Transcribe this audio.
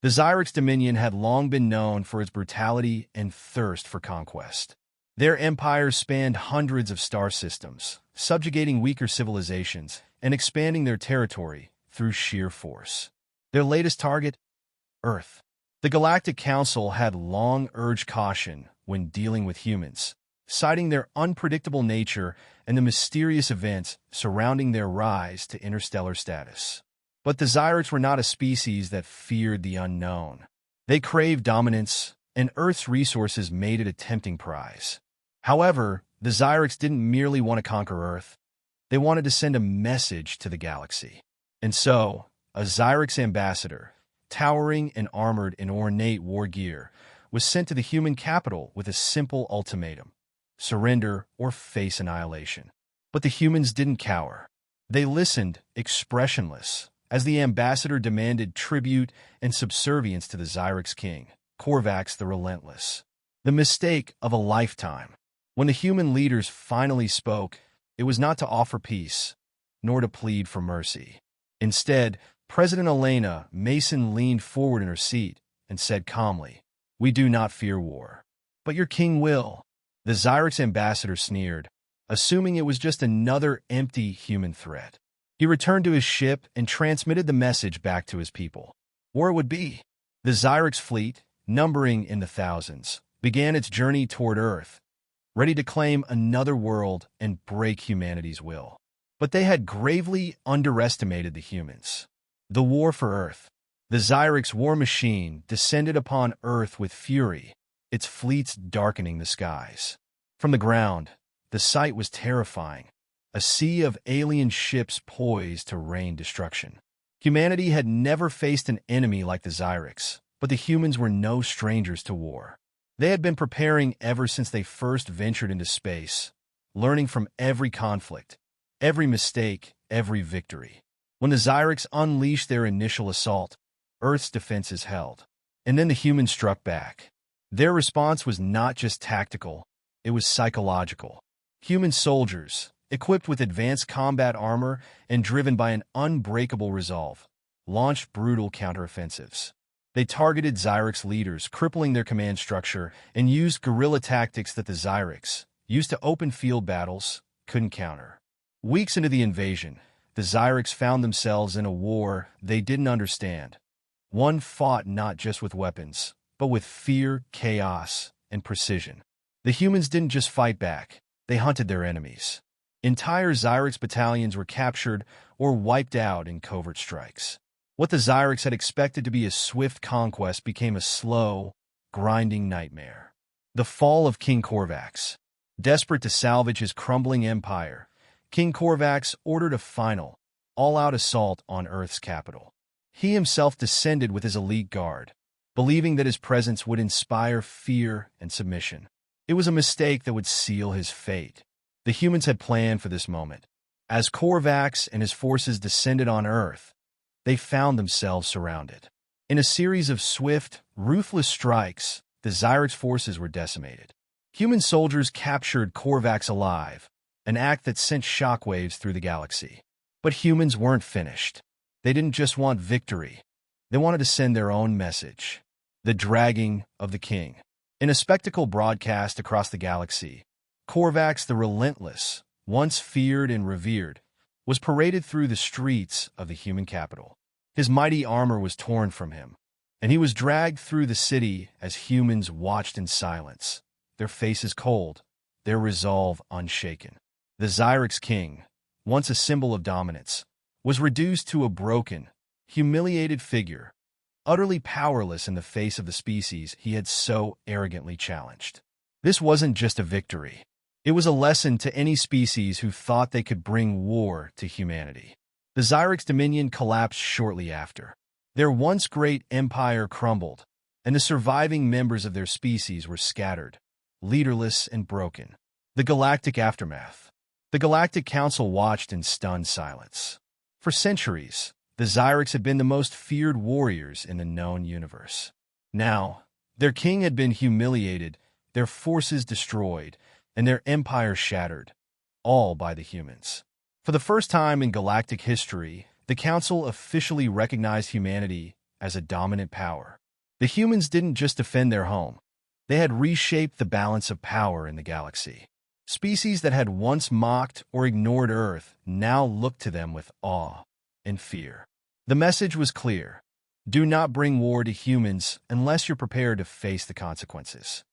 The Zyrix Dominion had long been known for its brutality and thirst for conquest. Their empires spanned hundreds of star systems, subjugating weaker civilizations and expanding their territory through sheer force. Their latest target? Earth. The Galactic Council had long urged caution when dealing with humans, citing their unpredictable nature and the mysterious events surrounding their rise to interstellar status. But the Zyrix were not a species that feared the unknown. They craved dominance, and Earth's resources made it a tempting prize. However, the Zyrix didn't merely want to conquer Earth. They wanted to send a message to the galaxy. And so, a Zyrix ambassador, towering and armored in ornate war gear, was sent to the human capital with a simple ultimatum: surrender or face annihilation. But the humans didn't cower. They listened, expressionless, as the ambassador demanded tribute and subservience to the Zyrix King, Korvax the Relentless. The mistake of a lifetime. When the human leaders finally spoke, it was not to offer peace, nor to plead for mercy. Instead, President Elena Mason leaned forward in her seat and said calmly, "We do not fear war. But your king will." The Zyrix ambassador sneered, assuming it was just another empty human threat. He returned to his ship and transmitted the message back to his people. War would be. The Zyrix fleet, numbering in the thousands, began its journey toward Earth, ready to claim another world and break humanity's will. But they had gravely underestimated the humans. The war for Earth. The Zyrix war machine descended upon Earth with fury, its fleets darkening the skies. From the ground, the sight was terrifying. A sea of alien ships poised to rain destruction. Humanity had never faced an enemy like the Zyrix, but the humans were no strangers to war. They had been preparing ever since they first ventured into space, learning from every conflict, every mistake, every victory. When the Zyrix unleashed their initial assault, Earth's defenses held. And then the humans struck back. Their response was not just tactical, it was psychological. Human soldiers, equipped with advanced combat armor and driven by an unbreakable resolve, launched brutal counteroffensives. They targeted Zyrix leaders, crippling their command structure, and used guerrilla tactics that the Zyrix, used to open field battles, couldn't counter. Weeks into the invasion, the Zyrix found themselves in a war they didn't understand. One fought not just with weapons, but with fear, chaos, and precision. The humans didn't just fight back, they hunted their enemies. Entire Zyrix battalions were captured or wiped out in covert strikes. What the Zyrix had expected to be a swift conquest became a slow, grinding nightmare. The fall of King Korvax. Desperate to salvage his crumbling empire, King Korvax ordered a final, all-out assault on Earth's capital. He himself descended with his elite guard, believing that his presence would inspire fear and submission. It was a mistake that would seal his fate. The humans had planned for this moment. As Korvax and his forces descended on Earth, they found themselves surrounded. In a series of swift, ruthless strikes, the Zyrix forces were decimated. Human soldiers captured Korvax alive, an act that sent shockwaves through the galaxy. But humans weren't finished. They didn't just want victory. They wanted to send their own message. The dragging of the king. In a spectacle broadcast across the galaxy, Korvax the Relentless, once feared and revered, was paraded through the streets of the human capital. His mighty armor was torn from him, and he was dragged through the city as humans watched in silence, their faces cold, their resolve unshaken. The Zyrix King, once a symbol of dominance, was reduced to a broken, humiliated figure, utterly powerless in the face of the species he had so arrogantly challenged. This wasn't just a victory. It was a lesson to any species who thought they could bring war to humanity. The Zyrix Dominion collapsed shortly after. Their once great empire crumbled, and the surviving members of their species were scattered, leaderless and broken. The Galactic aftermath. The Galactic Council watched in stunned silence. For centuries, the Zyrix had been the most feared warriors in the known universe. Now, their king had been humiliated, their forces destroyed, and their empire shattered, all by the humans. For the first time in galactic history, the Council officially recognized humanity as a dominant power. The humans didn't just defend their home. They had reshaped the balance of power in the galaxy. Species that had once mocked or ignored Earth now looked to them with awe and fear. The message was clear. Do not bring war to humans unless you're prepared to face the consequences.